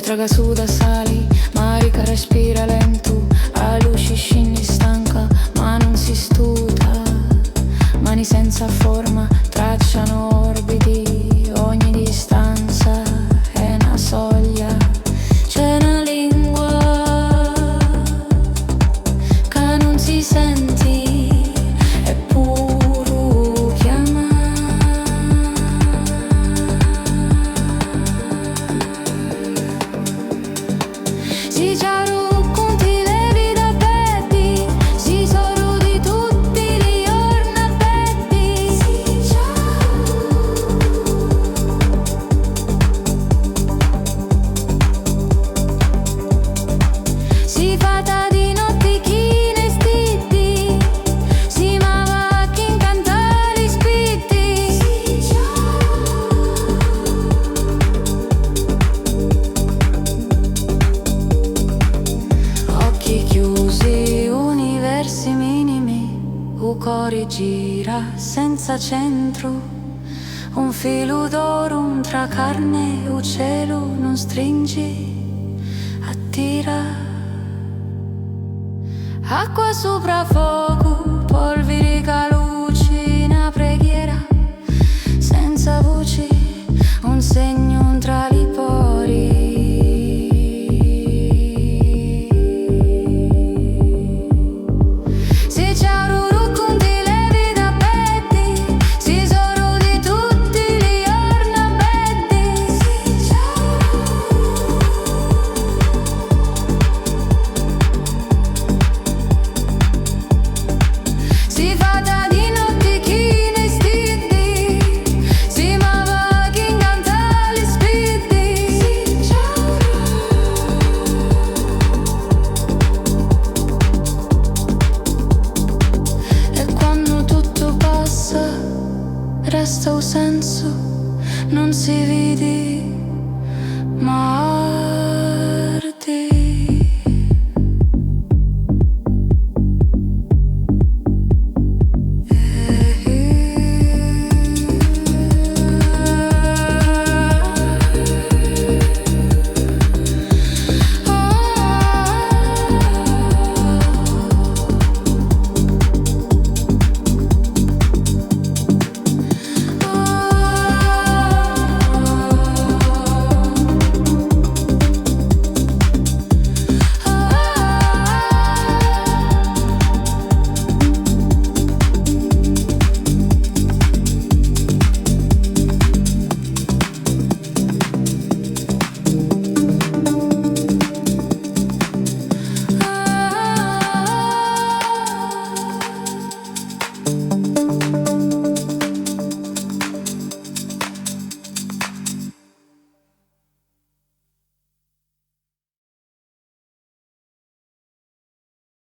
traga su da sali, marica respira lento, a luci scendi stanca, ma non si stuta. Mani senza forma tracciano orbiti, ogni distanza è una soglia. C'è una lingua che non si senti, è puro chiamare. Si già racconti le vite petti, si sono di tutti gli giorni petti. Si già si fatta di notti chi ne stitti, si mava chi incanta gli spitti. Si già occhi chiusi, universi minimi, un cuore gira senza centro. Un filo d'oro tra carne e cielo, non stringi, attira. Acqua sopra fuoco, polvere che lucina, preghiera senza voci, un segno tra i pori. Se c'è racconti le vite petti, si sono di tutti gli giorni petti. Si già si fatta di notti chi ne stitti, si mava chi incanta gli spitti. Si già e quando tutto passa resta un senso, non si vede mai.